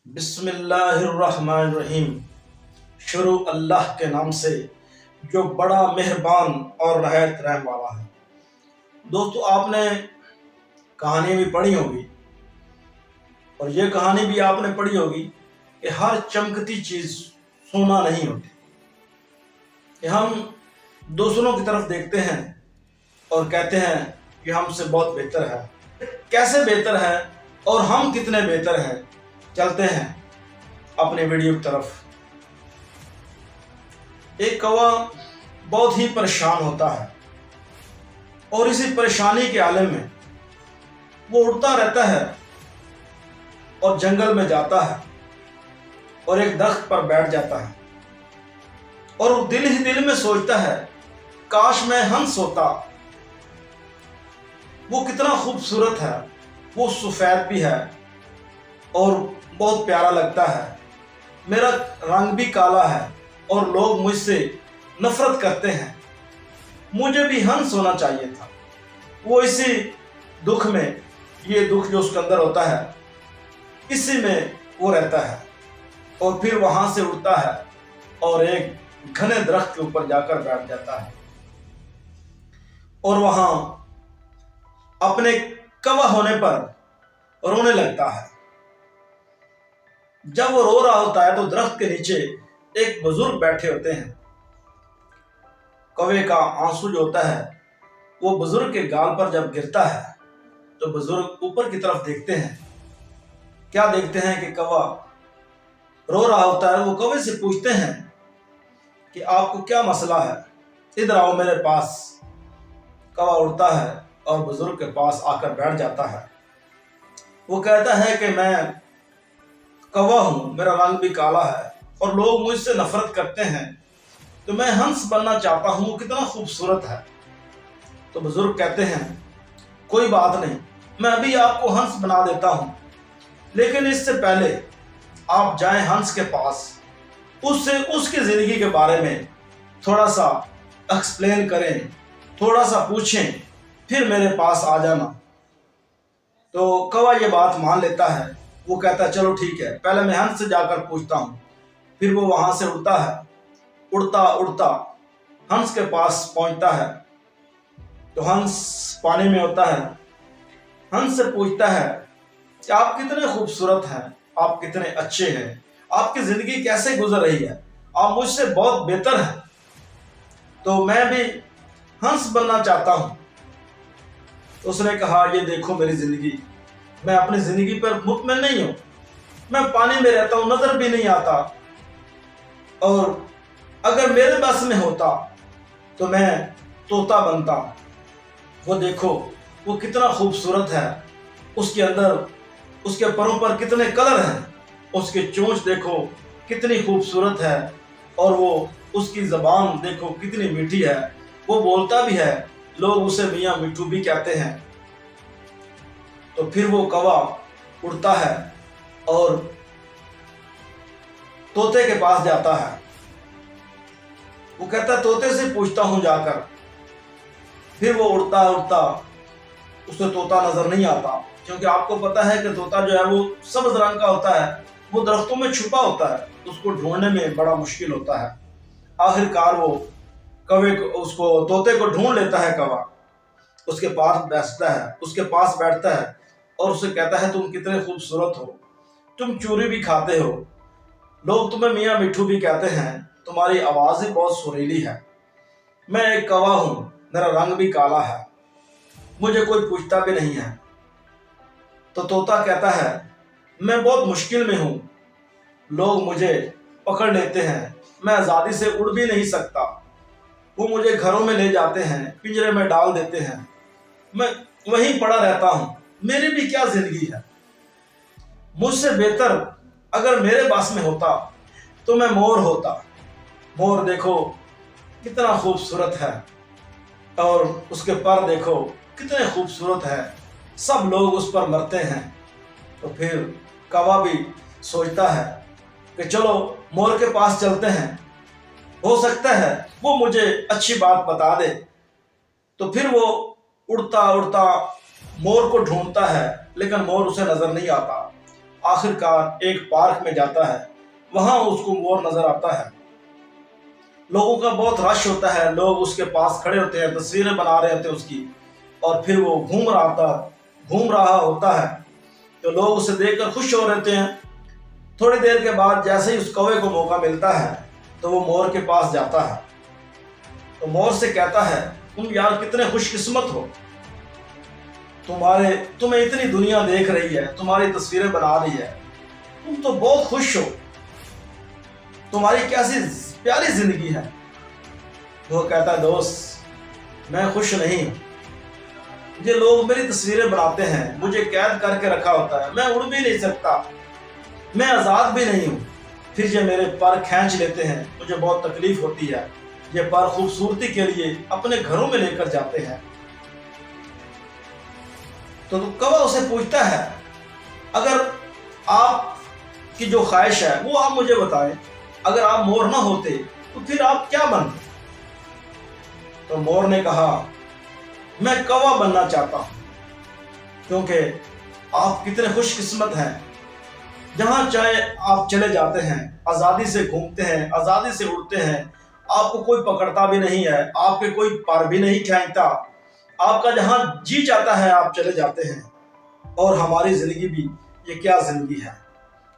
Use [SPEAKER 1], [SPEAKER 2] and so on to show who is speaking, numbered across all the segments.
[SPEAKER 1] बिस्मिल्लाहिर्रहमानिर्रहीम। शुरू अल्लाह के नाम से जो बड़ा मेहरबान और नहायत रहम वाला है। दोस्तों, आपने कहानी भी पढ़ी होगी और ये कहानी भी आपने पढ़ी होगी कि हर चमकती चीज़ सोना नहीं होती। कि हम दूसरों की तरफ देखते हैं और कहते हैं कि हमसे बहुत बेहतर है। कैसे बेहतर है और हम कितने बेहतर हैं, चलते हैं अपने वीडियो की तरफ। एक कौवा बहुत ही परेशान होता है और इसी परेशानी के आलम में वो उड़ता रहता है और जंगल में जाता है और एक दरख्त पर बैठ जाता है और वो दिल ही दिल में सोचता है, काश मैं हंस होता। वो कितना खूबसूरत है, वो सफ़ेद भी है और बहुत प्यारा लगता है। मेरा रंग भी काला है और लोग मुझसे नफरत करते हैं। मुझे भी हंस होना चाहिए था। वो इसी दुख में, ये दुख जो उसके अंदर होता है, इसी में वो रहता है और फिर वहां से उड़ता है और एक घने दरख्त के ऊपर जाकर बैठ जाता है और वहां अपने कौवा होने पर रोने लगता है। जब वो रो रहा होता है तो दरख्त के नीचे एक बुजुर्ग बैठे होते हैं। कौवे का आंसू जो होता है वो बुजुर्ग के गाल पर जब गिरता है तो बुजुर्ग ऊपर की तरफ देखते हैं। क्या देखते हैं कि कौवा रो रहा होता है। वो कौवे से पूछते हैं कि आपको क्या मसला है, इधर आओ मेरे पास। कौवा उड़ता है और बुजुर्ग के पास आकर बैठ जाता है। वो कहता है कि मैं कौवा हूं, मेरा रंग भी काला है और लोग मुझसे नफरत करते हैं, तो मैं हंस बनना चाहता हूं। वो कितना खूबसूरत है। तो बुजुर्ग कहते हैं, कोई बात नहीं, मैं अभी आपको हंस बना देता हूं, लेकिन इससे पहले आप जाएं हंस के पास, उससे उसकी जिंदगी के बारे में थोड़ा सा एक्सप्लेन करें, थोड़ा सा पूछें, फिर मेरे पास आ जाना। तो कौवा ये बात मान लेता है। वो कहता है, चलो ठीक है, पहले मैं हंस से जाकर पूछता हूँ। फिर वो वहां से उड़ता है। उड़ता उड़ता हंस के पास पहुंचता है तो हंस पानी में होता है। हंस से पूछता है कि आप कितने खूबसूरत हैं, आप कितने अच्छे हैं, आपकी जिंदगी कैसे गुजर रही है, आप मुझसे बहुत बेहतर हैं, तो मैं भी हंस बनना चाहता हूं। तो उसने कहा, ये देखो मेरी जिंदगी, मैं अपनी जिंदगी पर मुतमईन नहीं हूं। मैं पानी में रहता हूं, नजर भी नहीं आता, और अगर मेरे बस में होता तो मैं तोता बनता। वो देखो वो कितना खूबसूरत है, उसके अंदर उसके परों पर कितने कलर हैं, उसकी चोंच देखो कितनी खूबसूरत है, और वो उसकी जबान देखो कितनी मीठी है। वो बोलता भी है, लोग उसे मियाँ मिठू भी कहते हैं। तो फिर वो कौवा उड़ता है और तोते के पास जाता है। वो कहता है, तोते से पूछता हूं जाकर। फिर वो उड़ता उड़ता, उसे तोता नजर नहीं आता, क्योंकि आपको पता है कि तोता जो है वो सब्ज रंग का होता है, वो दरख्तों में छुपा होता है, उसको ढूंढने में बड़ा मुश्किल होता है। आखिरकार वो कौवे को, उसको तोते को ढूंढ लेता है। कौवा उसके पास बैठता है, उसके पास बैठता है और उसे कहता है, तुम कितने खूबसूरत हो, तुम चूरी भी खाते हो, लोग तुम्हें मियाँ मिठू भी कहते हैं, तुम्हारी आवाज ही बहुत सुरीली है। मैं एक कौवा हूं, मेरा रंग भी काला है, मुझे कोई पूछता भी नहीं है। तो तोता कहता है, मैं बहुत मुश्किल में हूं, लोग मुझे पकड़ लेते हैं, मैं आजादी से उड़ भी नहीं सकता, वो मुझे घरों में ले जाते हैं, पिंजरे में डाल देते हैं, मैं वहीं पड़ा रहता हूं, मेरी भी क्या जिंदगी है। मुझसे बेहतर अगर मेरे पास में होता तो मैं मोर होता। मोर देखो कितना खूबसूरत है और उसके पर देखो कितने खूबसूरत है, सब लोग उस पर मरते हैं। तो फिर कौवा भी सोचता है कि चलो मोर के पास चलते हैं, हो सकता है वो मुझे अच्छी बात बता दे। तो फिर वो उड़ता उड़ता मोर को ढूंढता है, लेकिन मोर उसे नजर नहीं आता। आखिरकार एक पार्क में जाता है। वहां उसको मोर नजर आता है। लोगों का बहुत रश होता है, लोग उसके पास खड़े होते हैं, तस्वीरें बना रहे होते हैं उसकी। और फिर वो घूम रहा होता है, तो लोग उसे देखकर खुश हो रहते हैं। थोड़ी देर के बाद जैसे ही उस कौवे को मौका मिलता है तो वो मोर के पास जाता है। तो मोर से कहता है, तुम यार कितने खुशकिस्मत हो, तुम्हें इतनी दुनिया देख रही है, तुम्हारी तस्वीरें बना रही है, तुम तो बहुत खुश हो, तुम्हारी कैसी प्यारी जिंदगी है। वो कहता है, दोस्त मैं खुश नहीं हूं, ये लोग मेरी तस्वीरें बनाते हैं, मुझे कैद करके रखा होता है, मैं उड़ भी नहीं सकता, मैं आज़ाद भी नहीं हूं। फिर ये मेरे पर खींच लेते हैं, मुझे बहुत तकलीफ होती है। ये पर खूबसूरती के लिए अपने घरों में लेकर जाते हैं। तो कौवा उसे पूछता है, अगर आपकी जो ख्वाहिश है वो आप मुझे बताएं, अगर आप मोर ना होते तो फिर आप क्या बनते। तो मोर ने कहा, मैं कौवा बनना चाहता हूं, क्योंकि आप कितने खुशकिस्मत हैं, जहां चाहे आप चले जाते हैं, आज़ादी से घूमते हैं, आज़ादी से उड़ते हैं, आपको कोई पकड़ता भी नहीं है, आपके कोई पर भी नहीं खींचता, आपका जहां जी चाहता है आप चले जाते हैं। और हमारी जिंदगी भी, ये क्या जिंदगी है,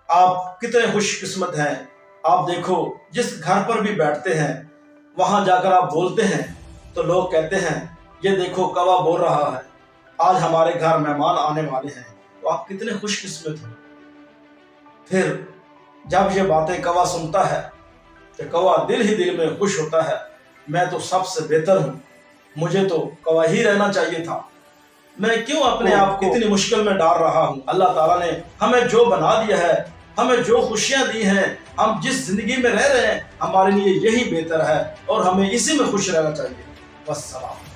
[SPEAKER 1] आप कितने खुशकिस्मत हैं। आप देखो, जिस घर पर भी बैठते हैं वहां जाकर आप बोलते हैं तो लोग कहते हैं, ये देखो कौवा बोल रहा है, आज हमारे घर मेहमान आने वाले हैं। तो आप कितने खुशकिस्मत हो। फिर जब ये बातें कौवा सुनता है तो कौवा दिल ही दिल में खुश होता है, मैं तो सबसे बेहतर हूँ, मुझे तो कौवा ही रहना चाहिए था, मैं क्यों अपने आप को इतनी मुश्किल में डाल रहा हूँ। अल्लाह ताला ने हमें जो बना दिया है, हमें जो खुशियाँ दी हैं, हम जिस जिंदगी में रह रहे हैं, हमारे लिए यही बेहतर है और हमें इसी में खुश रहना चाहिए। बस सलाम।